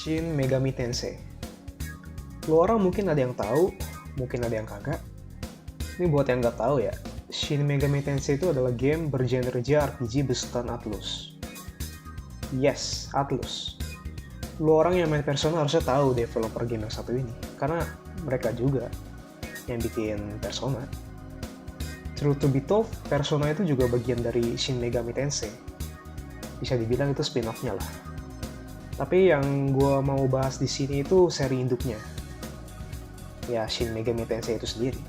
Shin Megami Tensei. Lu orang mungkin ada yang tahu, mungkin ada yang kagak. Ini buat yang nggak tahu ya, Shin Megami Tensei itu adalah game bergenre JRPG besutan Atlus. Yes, Atlus. Lu orang yang main Persona harusnya tahu developer game yang satu ini, karena mereka juga yang bikin Persona. True to be told, Persona itu juga bagian dari Shin Megami Tensei. Bisa dibilang itu spin-off-nya lah. Tapi yang gue mau bahas di sini itu seri induknya. Ya, Shin Megami Tensei itu sendiri.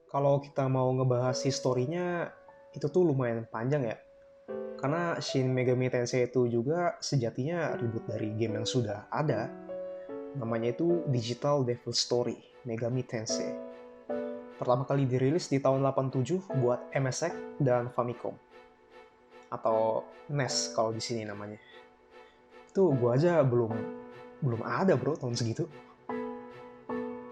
Kalau kita mau ngebahas historinya, itu tuh lumayan panjang ya. Karena Shin Megami Tensei itu juga sejatinya reboot dari game yang sudah ada. Namanya itu Digital Devil Story, Megami Tensei. Pertama kali dirilis di tahun 87 buat MSX dan Famicom. Atau NES kalau di sini namanya. Itu gua aja belum ada bro tahun segitu.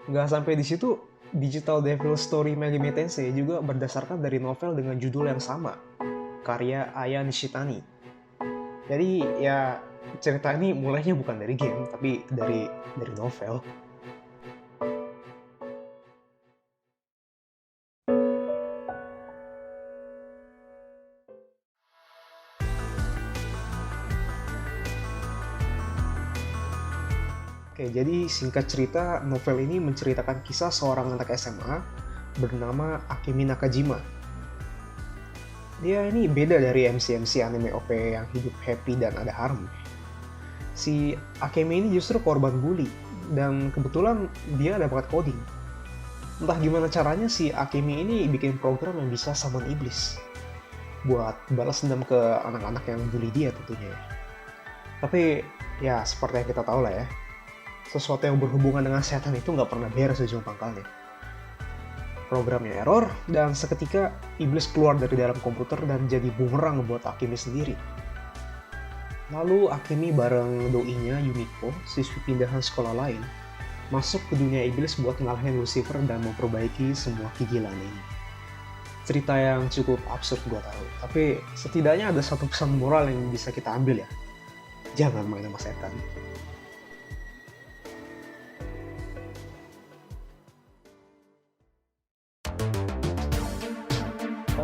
Nggak sampai di situ, Digital Devil Story Megami Tensei juga berdasarkan dari novel dengan judul yang sama, karya Aya Nishitani. Jadi ya cerita ini mulainya bukan dari game, tapi dari novel. Oke, jadi singkat cerita, novel ini menceritakan kisah seorang anak SMA bernama Akemi Nakajima. Dia ini beda dari MC-MC anime OP yang hidup happy dan ada harem. Si Akemi ini justru korban bully, dan kebetulan dia ada bakat coding. Entah gimana caranya si Akemi ini bikin program yang bisa summon iblis buat balas dendam ke anak-anak yang bully dia tentunya. Tapi ya seperti yang kita tahu lah ya, sesuatu yang berhubungan dengan setan itu nggak pernah beres ujung pangkalnya. Programnya error, dan seketika iblis keluar dari dalam komputer dan jadi bumerang buat Akemi sendiri. Lalu Akemi bareng doinya Yumiko, siswi pindahan sekolah lain, masuk ke dunia iblis buat ngalahin Lucifer dan memperbaiki semua kegilaan ini. Cerita yang cukup absurd gua tahu, tapi setidaknya ada satu pesan moral yang bisa kita ambil ya. Jangan main sama setan.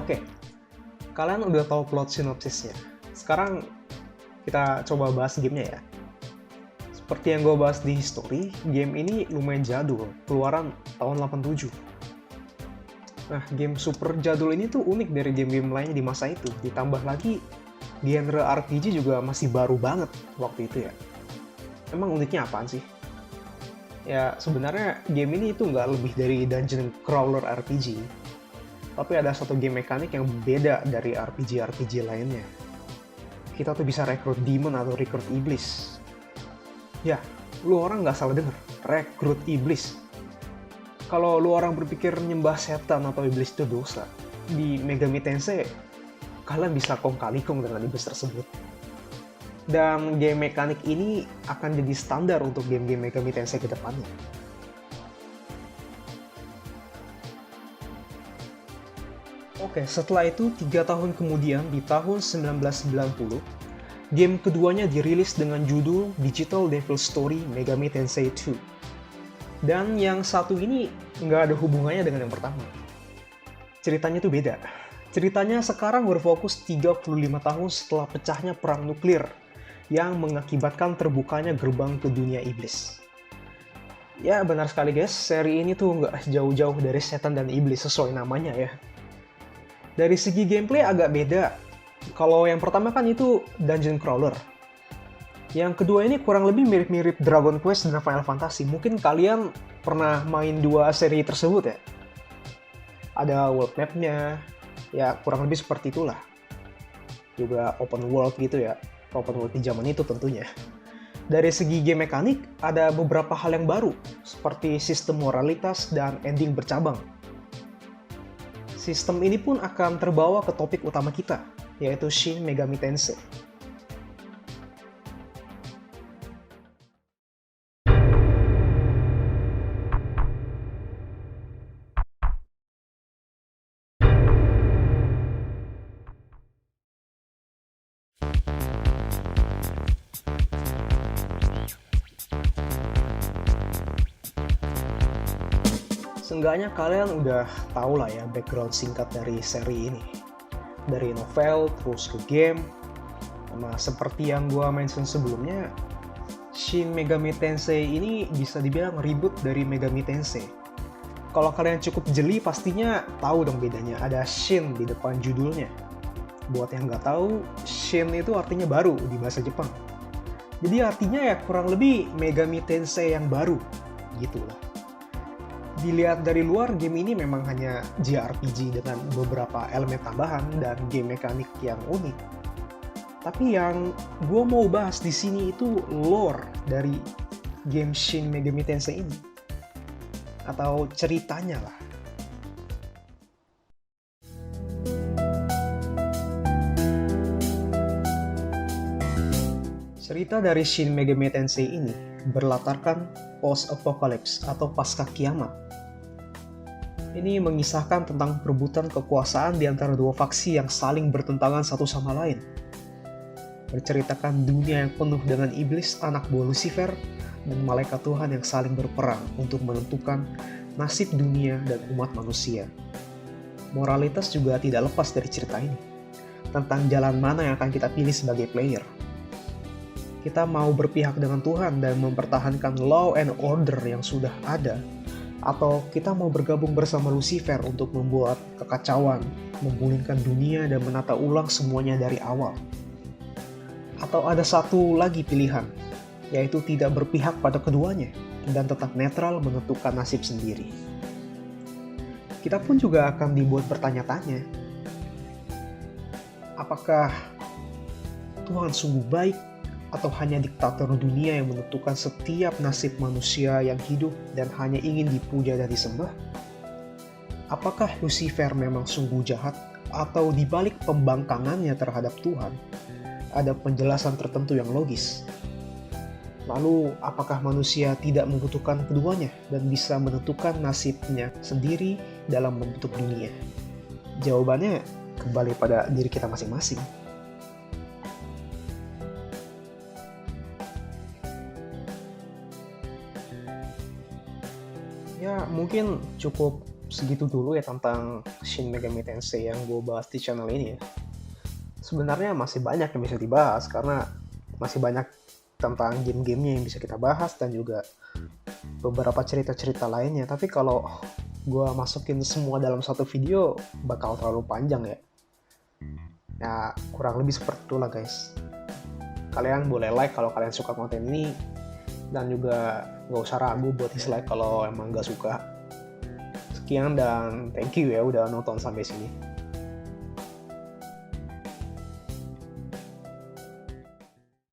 Oke, kalian udah tahu plot sinopsisnya. Sekarang kita coba bahas gamenya ya. Seperti yang gue bahas di history, game ini lumayan jadul, keluaran tahun 87. Nah, game super jadul ini tuh unik dari game-game lainnya di masa itu. Ditambah lagi, genre RPG juga masih baru banget waktu itu ya. Emang uniknya apaan sih? Ya, sebenarnya game ini itu nggak lebih dari dungeon crawler RPG. Tapi ada satu game mekanik yang beda dari RPG-RPG lainnya. Kita tuh bisa rekrut demon atau rekrut iblis. Ya, lu orang nggak salah denger, rekrut iblis. Kalau lu orang berpikir nyembah setan atau iblis itu dosa, di Megami Tensei, kalian bisa kong kali kong dengan iblis tersebut. Dan game mekanik ini akan jadi standar untuk game-game Megami Tensei ke depannya. Oke, setelah itu 3 tahun kemudian di tahun 1990, game keduanya dirilis dengan judul Digital Devil Story Megami Tensei 2. Dan yang satu ini nggak ada hubungannya dengan yang pertama. Ceritanya tuh beda. Ceritanya sekarang berfokus 35 tahun setelah pecahnya perang nuklir yang mengakibatkan terbukanya gerbang ke dunia iblis. Ya benar sekali guys, seri ini tuh nggak jauh-jauh dari setan dan iblis sesuai namanya ya. Dari segi gameplay agak beda. Kalau yang pertama kan itu dungeon crawler. Yang kedua ini kurang lebih mirip-mirip Dragon Quest dan Final Fantasy. Mungkin kalian pernah main dua seri tersebut ya. Ada world map-nya, ya kurang lebih seperti itulah. Juga open world gitu ya. Open world di zaman itu tentunya. Dari segi game mekanik, ada beberapa hal yang baru, seperti sistem moralitas dan ending bercabang. Sistem ini pun akan terbawa ke topik utama kita, yaitu Shin Megami Tensei. Seenggaknya kalian udah tahu lah ya background singkat dari seri ini. Dari novel, terus ke game. Nah, seperti yang gue mention sebelumnya, Shin Megami Tensei ini bisa dibilang reboot dari Megami Tensei. Kalau kalian cukup jeli pastinya tahu dong bedanya, ada Shin di depan judulnya. Buat yang nggak tahu, Shin itu artinya baru di bahasa Jepang. Jadi artinya ya kurang lebih Megami Tensei yang baru, gitu lah. Dilihat dari luar, game ini memang hanya JRPG dengan beberapa elemen tambahan dan game mekanik yang unik. Tapi yang gue mau bahas di sini itu lore dari game Shin Megami Tensei ini. Atau ceritanya lah. Cerita dari Shin Megami Tensei ini berlatarkan post-apocalypse atau pasca kiamat. Ini mengisahkan tentang perebutan kekuasaan di antara dua faksi yang saling bertentangan satu sama lain. Berceritakan dunia yang penuh dengan iblis, anak buah Lucifer, dan malaikat Tuhan yang saling berperang untuk menentukan nasib dunia dan umat manusia. Moralitas juga tidak lepas dari cerita ini, tentang jalan mana yang akan kita pilih sebagai player. Kita mau berpihak dengan Tuhan dan mempertahankan law and order yang sudah ada, atau kita mau bergabung bersama Lucifer untuk membuat kekacauan, menggulingkan dunia dan menata ulang semuanya dari awal. Atau ada satu lagi pilihan, yaitu tidak berpihak pada keduanya dan tetap netral menentukan nasib sendiri. Kita pun juga akan dibuat bertanya-tanya, apakah Tuhan sungguh baik atau hanya diktator dunia yang menentukan setiap nasib manusia yang hidup dan hanya ingin dipuja dan disembah? Apakah Lucifer memang sungguh jahat atau di balik pembangkangannya terhadap Tuhan ada penjelasan tertentu yang logis? Lalu, apakah manusia tidak membutuhkan keduanya dan bisa menentukan nasibnya sendiri dalam membentuk dunia? Jawabannya kembali pada diri kita masing-masing. Ya, mungkin cukup segitu dulu ya tentang Shin Megami Tensei yang gue bahas di channel ini ya. Sebenarnya masih banyak yang bisa dibahas karena masih banyak tentang game-gamenya yang bisa kita bahas dan juga beberapa cerita-cerita lainnya. Tapi kalau gue masukin semua dalam satu video bakal terlalu panjang ya. Ya kurang lebih seperti itulah guys. Kalian boleh like kalau kalian suka konten ini, dan juga gak usah ragu buat dislike kalau emang gak suka. Sekian dan thank you ya udah nonton sampai sini.